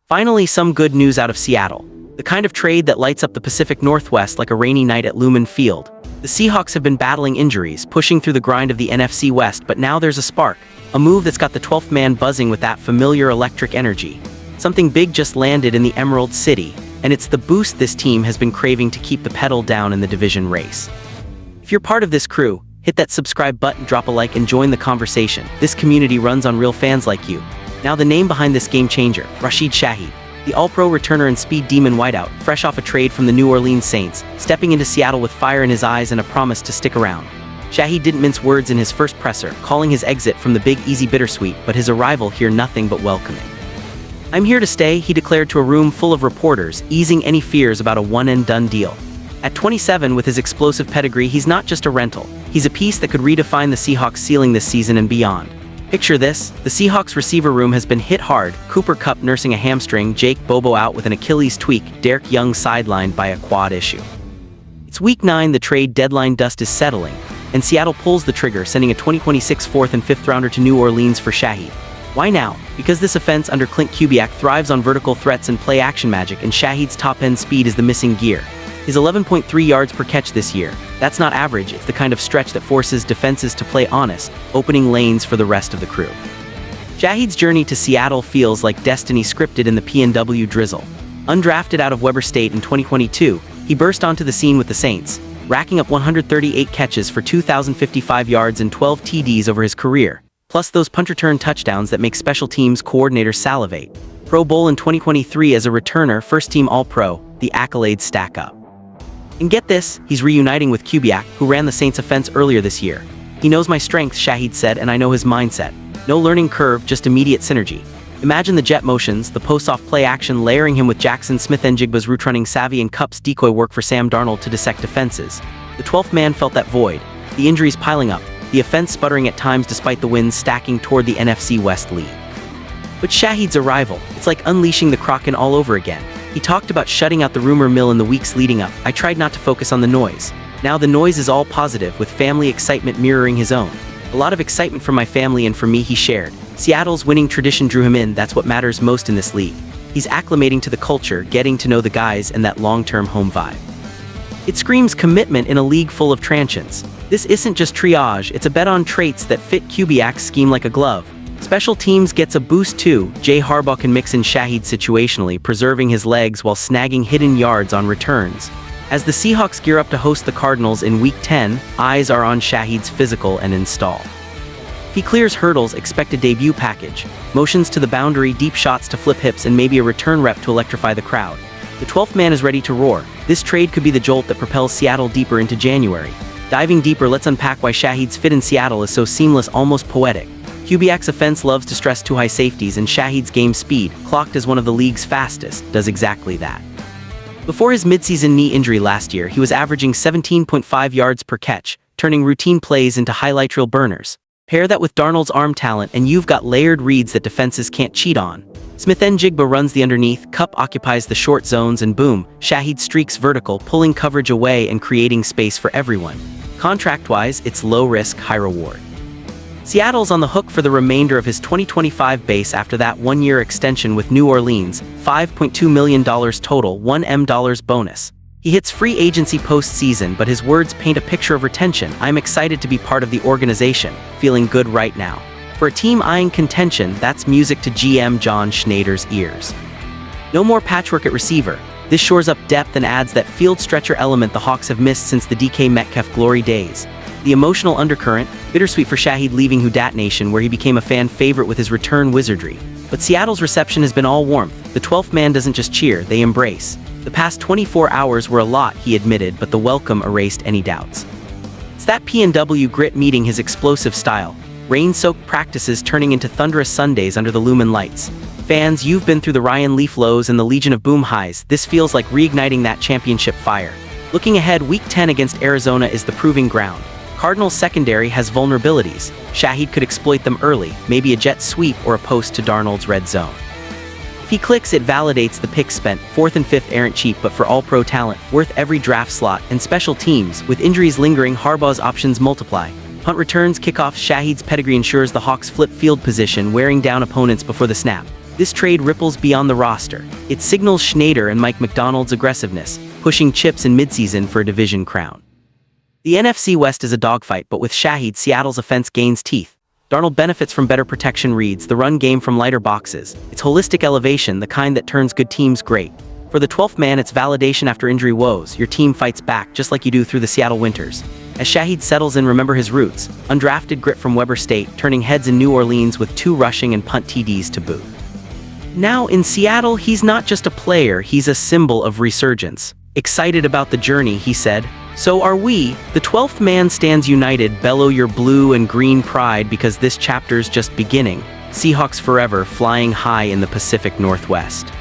Finally, some good news out of Seattle. The kind of trade that lights up the Pacific Northwest like a rainy night at Lumen Field. The Seahawks have been battling injuries, pushing through the grind of the NFC West, but now there's a spark. A move that's got the 12th man buzzing with that familiar electric energy. Something big just landed in the Emerald City, and it's the boost this team has been craving to keep the pedal down in the division race. If you're part of this crew, hit that subscribe button, drop a like, and join the conversation. This community runs on real fans like you. Now the name behind this game changer, Rashid Shaheed. The All-Pro returner and speed demon wideout, fresh off a trade from the New Orleans Saints, stepping into Seattle with fire in his eyes and a promise to stick around. Shaheed didn't mince words in his first presser, calling his exit from the Big Easy bittersweet, but his arrival here nothing but welcoming. "I'm here to stay," he declared to a room full of reporters, easing any fears about a one-and-done deal. At 27, with his explosive pedigree, he's not just a rental. He's a piece that could redefine the Seahawks' ceiling this season and beyond. Picture this, the Seahawks receiver room has been hit hard, Cooper Kupp nursing a hamstring, Jake Bobo out with an Achilles tweak, Derek Young sidelined by a quad issue. It's week 9, the trade deadline dust is settling, and Seattle pulls the trigger, sending a 2026 4th and 5th rounder to New Orleans for Shaheed. Why now? Because this offense under Clint Kubiak thrives on vertical threats and play-action magic, and Shaheed's top-end speed is the missing gear. His 11.3 yards per catch this year. That's not average, it's the kind of stretch that forces defenses to play honest, opening lanes for the rest of the crew. Shaheed's journey to Seattle feels like destiny scripted in the PNW drizzle. Undrafted out of Weber State in 2022, he burst onto the scene with the Saints, racking up 138 catches for 2,055 yards and 12 TDs over his career, plus those punt-return touchdowns that make special teams coordinators salivate. Pro Bowl in 2023 as a returner, first-team All-Pro, the accolades stack up. And get this, he's reuniting with Kubiak, who ran the Saints offense earlier this year. "He knows my strengths," Shaheed said, "and I know his mindset. No learning curve, just immediate synergy." Imagine the jet motions, the post-off play action layering him with Jackson Smith-Njigba's route-running savvy and Kupp's decoy work for Sam Darnold to dissect defenses. The 12th man felt that void, the injuries piling up, the offense sputtering at times despite the wins stacking toward the NFC West lead. But Shaheed's arrival, it's like unleashing the Kraken all over again. He talked about shutting out the rumor mill in the weeks leading up. "I tried not to focus on the noise. Now the noise is all positive, with family excitement mirroring his own. A lot of excitement from my family and for me," he shared. Seattle's winning tradition drew him in, that's what matters most in this league. He's acclimating to the culture, getting to know the guys, and that long-term home vibe. It screams commitment in a league full of transients. This isn't just triage, it's a bet on traits that fit Kubiak's scheme like a glove. Special teams gets a boost too. Jay Harbaugh can mix in Shaheed situationally, preserving his legs while snagging hidden yards on returns. As the Seahawks gear up to host the Cardinals in Week 10, eyes are on Shaheed's physical and install. If he clears hurdles, expect a debut package. Motions to the boundary, deep shots to flip hips, and maybe a return rep to electrify the crowd. The 12th man is ready to roar. This trade could be the jolt that propels Seattle deeper into January. Diving deeper, let's unpack why Shaheed's fit in Seattle is so seamless, almost poetic. Kubiak's offense loves to stress two high safeties, and Shaheed's game speed, clocked as one of the league's fastest, does exactly that. Before his midseason knee injury last year, he was averaging 17.5 yards per catch, turning routine plays into highlight reel burners. Pair that with Darnold's arm talent and you've got layered reads that defenses can't cheat on. Smith-Njigba runs the underneath, Kupp occupies the short zones, and boom, Shaheed streaks vertical, pulling coverage away and creating space for everyone. Contract-wise, it's low risk, high reward. Seattle's on the hook for the remainder of his 2025 base after that one-year extension with New Orleans, $5.2 million total, $1 million bonus. He hits free agency post-season, but his words paint a picture of retention. "I'm excited to be part of the organization, feeling good right now." For a team eyeing contention, that's music to GM John Schneider's ears. No more patchwork at receiver. This shores up depth and adds that field stretcher element the Hawks have missed since the DK Metcalf glory days. The emotional undercurrent, bittersweet for Shaheed leaving Who Dat Nation, where he became a fan favorite with his return wizardry. But Seattle's reception has been all warmth. The 12th man doesn't just cheer, they embrace. The past 24 hours were a lot, he admitted, but the welcome erased any doubts. It's that PNW grit meeting his explosive style. Rain-soaked practices turning into thunderous Sundays under the Lumen lights. Fans, you've been through the Ryan Leaf lows and the Legion of Boom highs. This feels like reigniting that championship fire. Looking ahead, Week 10 against Arizona is the proving ground. Cardinals secondary has vulnerabilities. Shaheed could exploit them early, maybe a jet sweep or a post to Darnold's red zone. If he clicks, it validates the picks spent. 4th and 5th aren't cheap, but for all-pro talent, worth every draft slot. And special teams, with injuries lingering, Harbaugh's options multiply. Punt returns, kickoffs, Shaheed's pedigree ensures the Hawks flip field position, wearing down opponents before the snap. This trade ripples beyond the roster. It signals Schneider and Mike McDonald's aggressiveness, pushing chips in midseason for a division crown. The NFC West is a dogfight, but with Shaheed, Seattle's offense gains teeth. Darnold benefits from better protection reads, the run game from lighter boxes. It's holistic elevation, the kind that turns good teams great. For the 12th man, it's validation after injury woes. Your team fights back, just like you do through the Seattle winters. As Shaheed settles in, remember his roots. Undrafted grit from Weber State, turning heads in New Orleans with 2 rushing and punt TDs to boot. Now in Seattle, he's not just a player, he's a symbol of resurgence. Excited about the journey, he said. So are we. The 12th man stands united, bellow your blue and green pride because this chapter's just beginning. Seahawks forever, flying high in the Pacific Northwest.